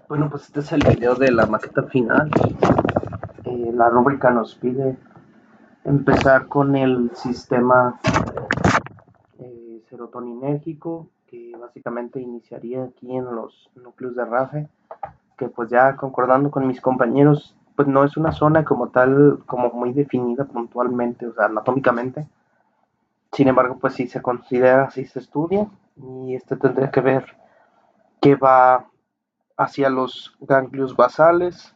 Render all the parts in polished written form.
Bueno, pues este es el video de la maqueta final. La rúbrica nos pide empezar con el sistema serotoninérgico, que básicamente iniciaría aquí en los núcleos de RAFE, que pues ya concordando con mis compañeros, pues no es una zona como tal, como muy definida puntualmente, o sea, anatómicamente. Sin embargo, pues sí se considera, sí se estudia, y este tendría que ver que va hacia los ganglios basales.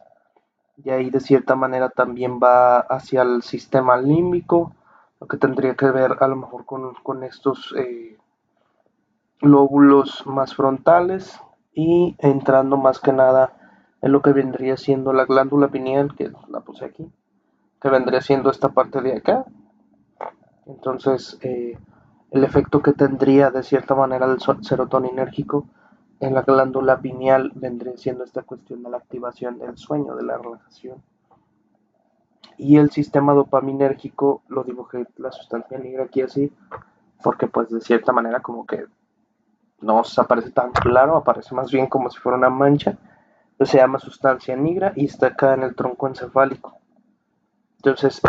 Y ahí de cierta manera también va hacia el sistema límbico, lo que tendría que ver a lo mejor con estos lóbulos más frontales y entrando más que nada en lo que vendría siendo la glándula pineal, que la puse aquí, que vendría siendo esta parte de acá. Entonces, el efecto que tendría de cierta manera el serotoninérgico en la glándula pineal vendría siendo esta cuestión de la activación del sueño, de la relajación. Y el sistema dopaminérgico lo dibujé la sustancia negra aquí así, porque pues de cierta manera como que no se aparece tan claro, aparece más bien como si fuera una mancha. Entonces se llama sustancia negra y está acá en el tronco encefálico. Entonces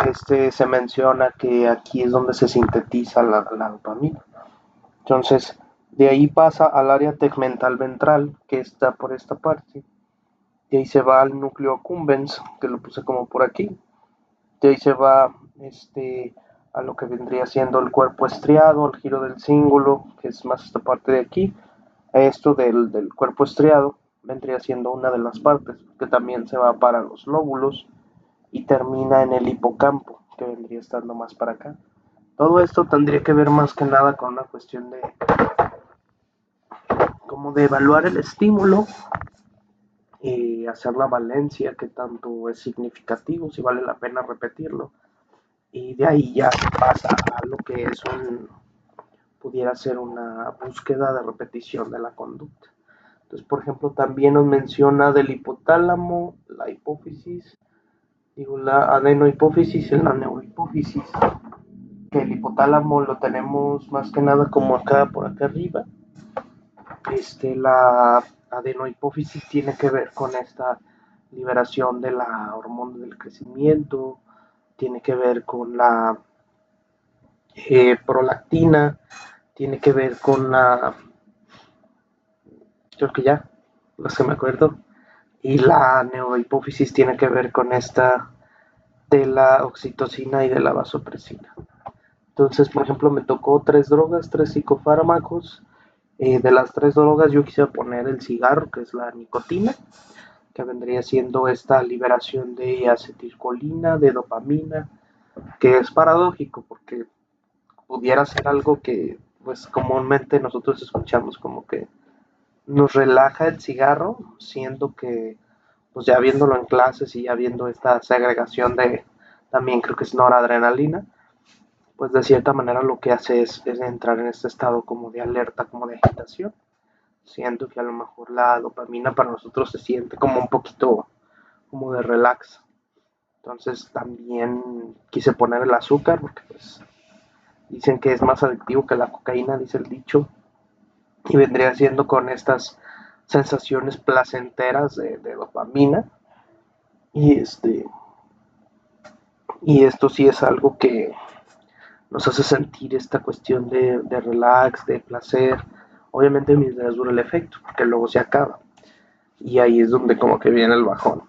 se menciona que aquí es donde se sintetiza la dopamina. Entonces de ahí pasa al área tegmental ventral, que está por esta parte. De ahí se va al núcleo accumbens, que lo puse como por aquí. De ahí se va a lo que vendría siendo el cuerpo estriado, el giro del cíngulo, que es más esta parte de aquí. Esto del cuerpo estriado vendría siendo una de las partes, que también se va para los lóbulos y termina en el hipocampo, que vendría estando más para acá. Todo esto tendría que ver más que nada con una cuestión de como de evaluar el estímulo y hacer la valencia, que tanto es significativo, si vale la pena repetirlo. Y de ahí ya se pasa a lo que es pudiera ser una búsqueda de repetición de la conducta. Entonces, por ejemplo, también nos menciona del hipotálamo, la hipófisis, digo, la adenohipófisis y la neurohipófisis, que el hipotálamo lo tenemos más que nada como acá, por acá arriba. La adenohipófisis tiene que ver con esta liberación de la hormona del crecimiento, tiene que ver con la prolactina, tiene que ver con creo que ya, los que me acuerdo, y la neurohipófisis tiene que ver con esta de la oxitocina y de la vasopresina. Entonces, por ejemplo, me tocó tres drogas, tres psicofármacos. De las tres drogas yo quisiera poner el cigarro, que es la nicotina, que vendría siendo esta liberación de acetilcolina, de dopamina, que es paradójico porque pudiera ser algo que pues comúnmente nosotros escuchamos como que nos relaja el cigarro, siendo que pues ya viéndolo en clases y ya viendo esta segregación de también creo que es noradrenalina, pues de cierta manera lo que hace es entrar en este estado como de alerta, como de agitación. Siento que a lo mejor la dopamina para nosotros se siente como un poquito como de relax. Entonces también quise poner el azúcar porque pues dicen que es más adictivo que la cocaína, dice el dicho, y vendría siendo con estas sensaciones placenteras de dopamina. Y y esto sí es algo que nos hace sentir esta cuestión de relax, de placer, obviamente mientras dura el efecto, porque luego se acaba. Y ahí es donde como que viene el bajón.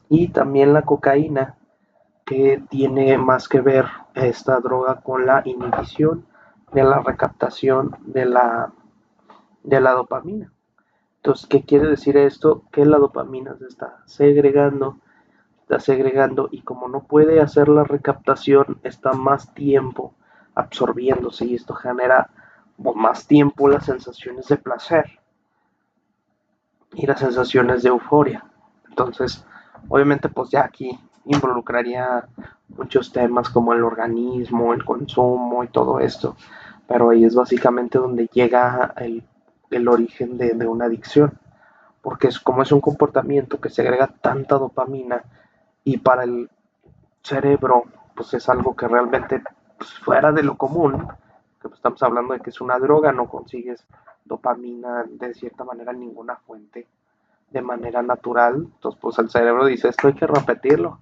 Y también la cocaína, que tiene más que ver esta droga con la inhibición de la recaptación de la dopamina. Entonces, ¿qué quiere decir esto? Que la dopamina se está segregando y como no puede hacer la recaptación, está más tiempo absorbiéndose y esto genera más tiempo las sensaciones de placer y las sensaciones de euforia. Entonces, obviamente, pues ya aquí involucraría muchos temas como el organismo, el consumo y todo esto, pero ahí es básicamente donde llega el origen de una adicción, porque es como es un comportamiento que segrega tanta dopamina y para el cerebro pues es algo que realmente pues, fuera de lo común, que pues, estamos hablando de que es una droga, no consigues dopamina de cierta manera en ninguna fuente de manera natural. Entonces pues el cerebro dice, esto hay que repetirlo.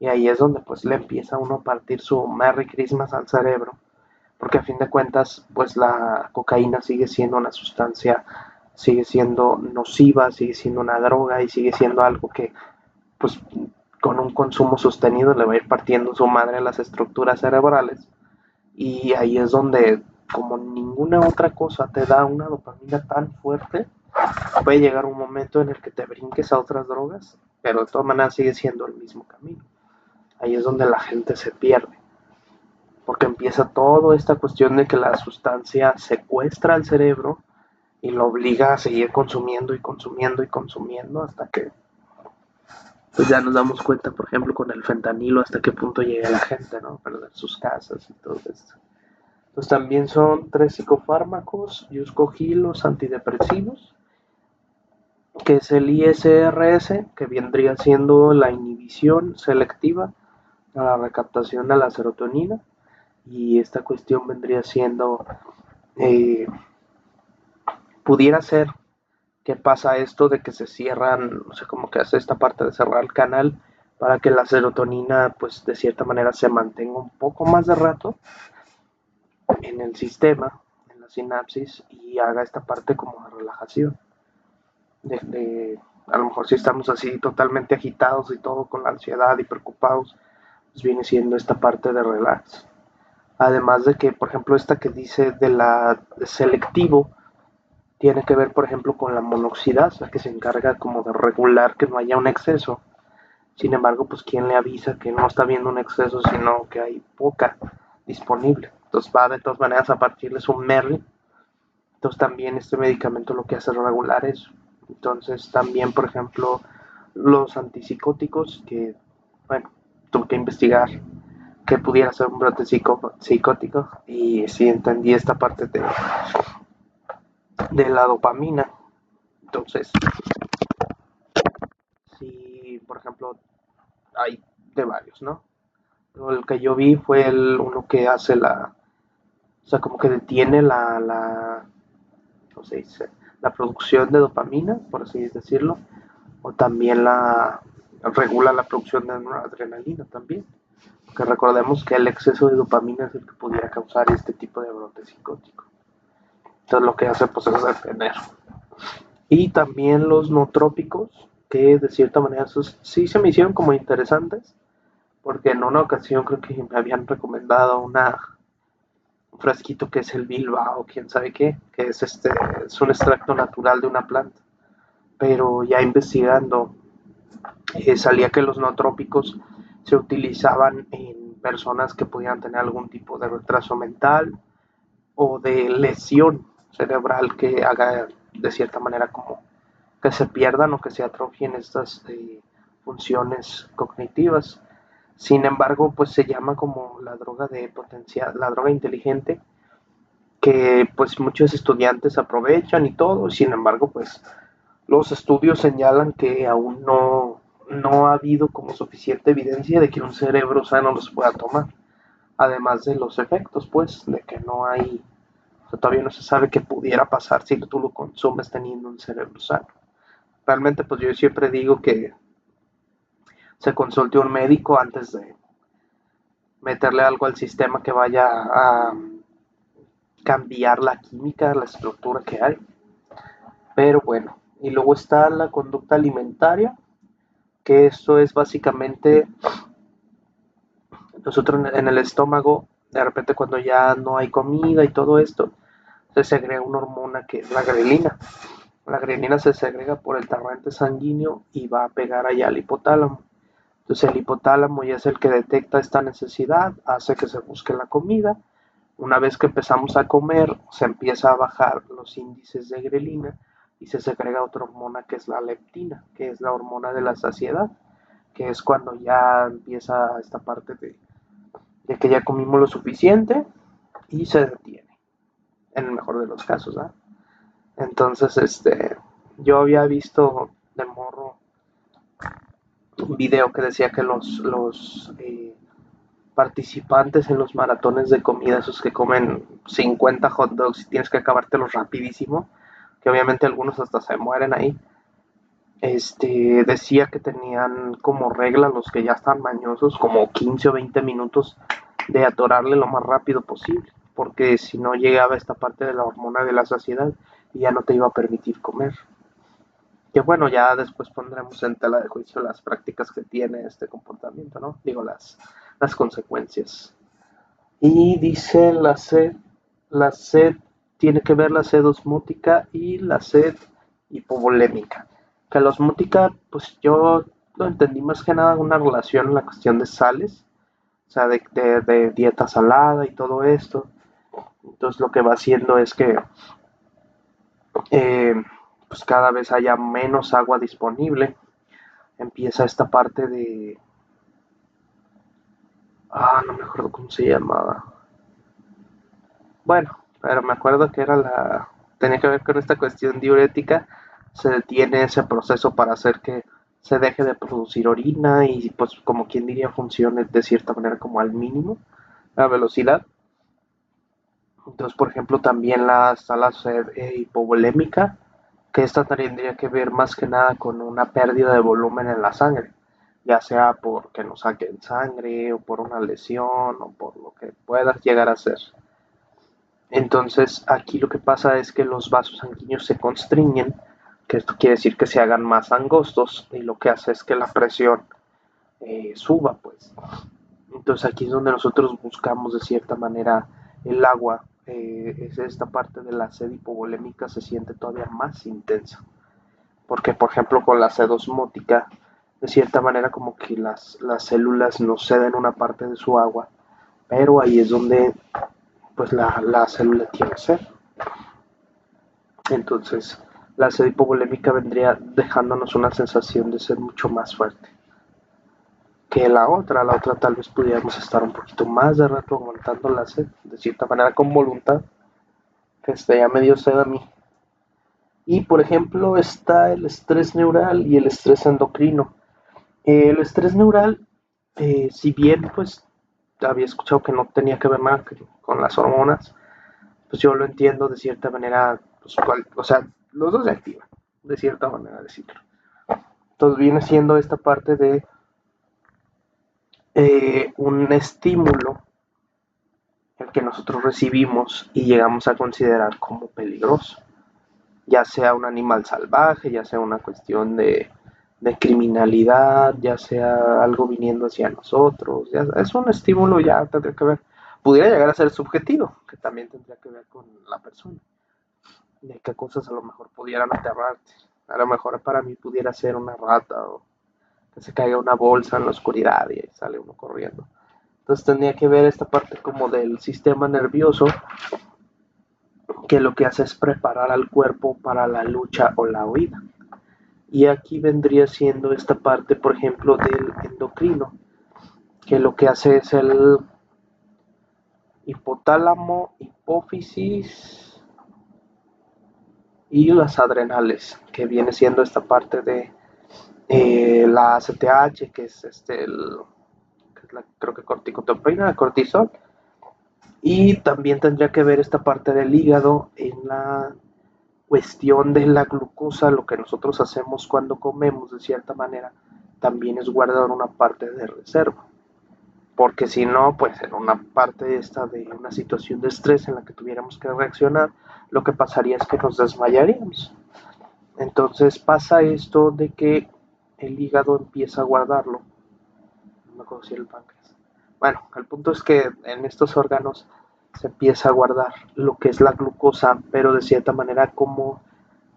Y ahí es donde pues le empieza uno a partir su Merry Christmas al cerebro, porque a fin de cuentas pues la cocaína sigue siendo una sustancia, sigue siendo nociva, sigue siendo una droga y sigue siendo algo que pues con un consumo sostenido le va a ir partiendo su madre a las estructuras cerebrales. Y ahí es donde, como ninguna otra cosa te da una dopamina tan fuerte, puede llegar un momento en el que te brinques a otras drogas, pero de todas maneras sigue siendo el mismo camino. Ahí es donde la gente se pierde, porque empieza toda esta cuestión de que la sustancia secuestra al cerebro y lo obliga a seguir consumiendo y consumiendo y consumiendo hasta que pues ya nos damos cuenta, por ejemplo, con el fentanilo, hasta qué punto llega la gente, ¿no? Perder sus casas y todo esto. Pues también son 3 psicofármacos. Yo escogí los antidepresivos, que es el ISRS, que vendría siendo la inhibición selectiva a la recaptación de la serotonina. Y esta cuestión vendría siendo, eh, pudiera ser que pasa esto de que se cierran, o sea, como que hace esta parte de cerrar el canal para que la serotonina, pues de cierta manera se mantenga un poco más de rato en el sistema, en la sinapsis, y haga esta parte como de relajación. A lo mejor si estamos así totalmente agitados y todo con la ansiedad y preocupados, pues viene siendo esta parte de relax. Además de que, por ejemplo, esta que dice de selectivo, tiene que ver, por ejemplo, con la monoxidasa, que se encarga como de regular que no haya un exceso. Sin embargo, pues quién le avisa que no está habiendo un exceso, sino que hay poca disponible. Entonces va de todas maneras a partirles un Merry. Entonces también este medicamento lo que hace es regular eso. Entonces también, por ejemplo, los antipsicóticos, que, bueno, tuve que investigar que pudiera ser un brote psicótico y sí entendí esta parte de la dopamina. Entonces, sí, por ejemplo, hay de varios, ¿no? Pero el que yo vi fue uno que hace o sea, como que detiene ¿cómo se dice? La producción de dopamina, por así decirlo, o también regula la producción de adrenalina también. Porque recordemos que el exceso de dopamina es el que pudiera causar este tipo de brote psicótico. Entonces lo que hace pues es detener. Y también los no trópicos, que de cierta manera sí se me hicieron como interesantes, porque en una ocasión creo que me habían recomendado un frasquito que es el Bilbao, quién sabe qué, que es un extracto natural de una planta. Pero ya investigando, salía que los no trópicos se utilizaban en personas que pudieran tener algún tipo de retraso mental o de lesión cerebral que haga de cierta manera como que se pierdan o que se atrofien estas funciones cognitivas. Sin embargo, pues se llama como la droga de potencial, la droga inteligente, que pues muchos estudiantes aprovechan y todo. Sin embargo, pues los estudios señalan que aún no ha habido como suficiente evidencia de que un cerebro sano los pueda tomar. Además de los efectos, pues, de que no hay, o sea, todavía no se sabe qué pudiera pasar si tú lo consumes teniendo un cerebro sano. Realmente, pues yo siempre digo que se consulte un médico antes de meterle algo al sistema que vaya a cambiar la química, la estructura que hay. Pero bueno, y luego está la conducta alimentaria, que esto es básicamente nosotros en el estómago, de repente cuando ya no hay comida y todo esto, se segrega una hormona que es la grelina. La grelina se segrega por el torrente sanguíneo y va a pegar allá al hipotálamo. Entonces el hipotálamo ya es el que detecta esta necesidad, hace que se busque la comida. Una vez que empezamos a comer, se empieza a bajar los índices de grelina y se segrega otra hormona que es la leptina, que es la hormona de la saciedad, que es cuando ya empieza esta parte de que ya comimos lo suficiente y se detiene, en el mejor de los casos, ¿eh? Entonces, yo había visto de morro un video que decía que los participantes en los maratones de comida, esos que comen 50 hot dogs y tienes que acabártelos rapidísimo, que obviamente algunos hasta se mueren ahí, decía que tenían como regla los que ya están mañosos, como 15 o 20 minutos de atorarle lo más rápido posible, porque si no llegaba esta parte de la hormona de la saciedad y ya no te iba a permitir comer. Que bueno, ya después pondremos en tela de juicio las prácticas que tiene este comportamiento, ¿no? Digo, las consecuencias. Y dice la sed tiene que ver la sed osmótica y la sed hipovolémica. Que la osmótica, pues yo lo entendí más que nada una relación en la cuestión de sales, o sea, de dieta salada y todo esto. Entonces lo que va haciendo es que eh, pues cada vez haya menos agua disponible. Empieza esta parte de... no me acuerdo cómo se llamaba. Bueno, pero me acuerdo que era tenía que ver con esta cuestión diurética. Se detiene ese proceso para hacer que se deje de producir orina y pues como quien diría funcione de cierta manera como al mínimo la velocidad. Entonces, por ejemplo, también está la sed hipovolémica, que esta tendría que ver más que nada con una pérdida de volumen en la sangre, ya sea porque nos saquen sangre o por una lesión o por lo que pueda llegar a ser. Entonces, aquí lo que pasa es que los vasos sanguíneos se constriñen, que esto quiere decir que se hagan más angostos y lo que hace es que la presión suba, pues. Entonces aquí es donde nosotros buscamos de cierta manera el agua. Es esta parte de la sed hipovolémica se siente todavía más intensa. Porque, por ejemplo, con la sed osmótica, de cierta manera como que las células no ceden una parte de su agua, pero ahí es donde pues la célula tiene sed. Entonces, la sed hipovolémica vendría dejándonos una sensación de sed mucho más fuerte que la otra tal vez pudiéramos estar un poquito más de rato aguantando la sed, de cierta manera con voluntad, que ya me dio sed a mí. Y por ejemplo está el estrés neural y el estrés endocrino. El estrés neural, si bien pues había escuchado que no tenía que ver nada con las hormonas, pues yo lo entiendo de cierta manera, pues, o sea, los dos se activan, de cierta manera decirlo. Entonces viene siendo esta parte de un estímulo el que nosotros recibimos y llegamos a considerar como peligroso, ya sea un animal salvaje, ya sea una cuestión de criminalidad, ya sea algo viniendo hacia nosotros, ya es un estímulo ya tendría que ver, pudiera llegar a ser subjetivo, que también tendría que ver con la persona, de qué cosas a lo mejor pudieran aterrarte, a lo mejor para mí pudiera ser una rata o que se caiga una bolsa en la oscuridad y ahí sale uno corriendo. Entonces tendría que ver esta parte como del sistema nervioso que lo que hace es preparar al cuerpo para la lucha o la huida. Y aquí vendría siendo esta parte, por ejemplo, del endocrino, que lo que hace es el hipotálamo, hipófisis y las adrenales, que viene siendo esta parte de la ACTH, que es que es creo que corticotropinas, cortisol, y también tendría que ver esta parte del hígado en la cuestión de la glucosa, lo que nosotros hacemos cuando comemos de cierta manera, también es guardar una parte de reserva. Porque si no, pues en una parte esta de una situación de estrés en la que tuviéramos que reaccionar, lo que pasaría es que nos desmayaríamos. Entonces pasa esto de que el hígado empieza a guardarlo. No me acuerdo si el páncreas. Bueno, el punto es que en estos órganos se empieza a guardar lo que es la glucosa, pero de cierta manera como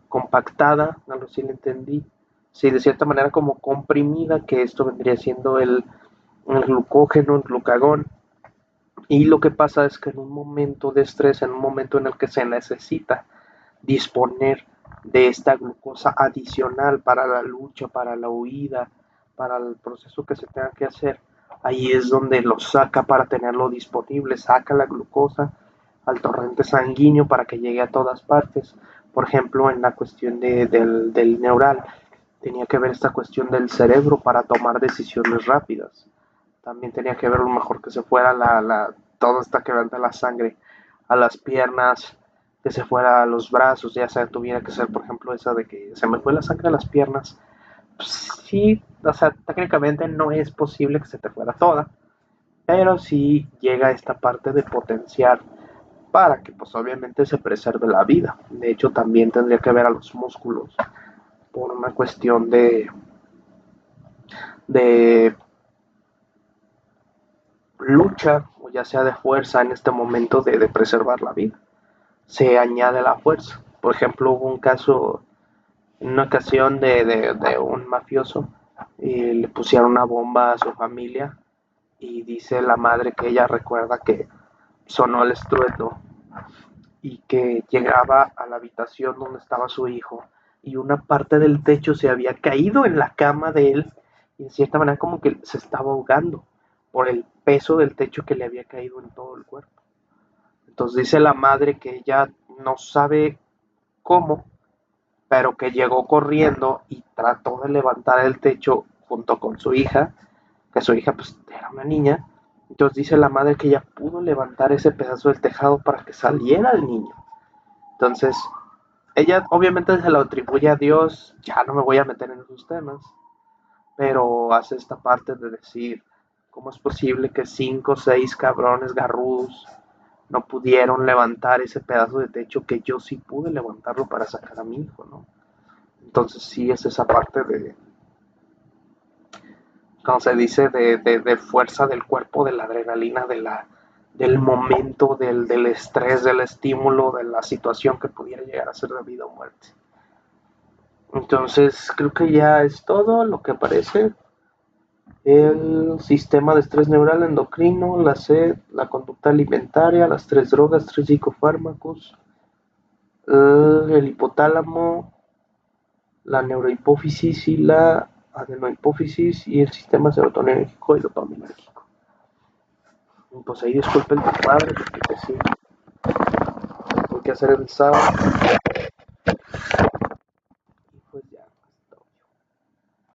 compactada, no lo sé si le entendí, sí, de cierta manera como comprimida, que esto vendría siendo el glucógeno, el glucagón, y lo que pasa es que en un momento de estrés, en un momento en el que se necesita disponer de esta glucosa adicional para la lucha, para la huida, para el proceso que se tenga que hacer, ahí es donde lo saca para tenerlo disponible, saca la glucosa al torrente sanguíneo para que llegue a todas partes. Por ejemplo, en la cuestión del neural, tenía que ver esta cuestión del cerebro para tomar decisiones rápidas. También tenía que ver a lo mejor que se fuera toda esta que va de la sangre a las piernas, que se fuera a los brazos, ya sea tuviera que ser, por ejemplo, esa de que se me fue la sangre a las piernas, Sí, o sea, técnicamente no es posible que se te fuera toda, pero sí llega esta parte de potenciar para que pues obviamente se preserve la vida. De hecho, también tendría que ver a los músculos por una cuestión de lucha, o ya sea de fuerza en este momento de preservar la vida. Se añade la fuerza. Por ejemplo, hubo un caso en una ocasión de un mafioso y le pusieron una bomba a su familia y dice la madre que ella recuerda que sonó el estruendo y que llegaba a la habitación donde estaba su hijo y una parte del techo se había caído en la cama de él y de cierta manera como que se estaba ahogando por el peso del techo que le había caído en todo el cuerpo. Entonces dice la madre que ella no sabe cómo, pero que llegó corriendo y trató de levantar el techo junto con su hija, que su hija pues era una niña. Entonces dice la madre que ella pudo levantar ese pedazo del tejado para que saliera el niño. Entonces, ella obviamente se lo atribuye a Dios, ya no me voy a meter en esos temas, pero hace esta parte de decir, ¿cómo es posible que 5 o 6 cabrones garrudos no pudieron levantar ese pedazo de techo que yo sí pude levantarlo para sacar a mi hijo, ¿no? Entonces sí es esa parte de, como se dice, de fuerza del cuerpo, de la adrenalina, del momento, del estrés, del estímulo, de la situación que pudiera llegar a ser de vida o muerte. Entonces creo que ya es todo lo que aparece. El sistema de estrés neural endocrino, la sed, la conducta alimentaria, las 3 drogas, 3 psicofármacos, el hipotálamo, la neurohipófisis y la adenohipófisis y el sistema serotonérgico y dopaminérgico. Pues ahí disculpen tu padre porque pues sí, tengo que hacer el sábado.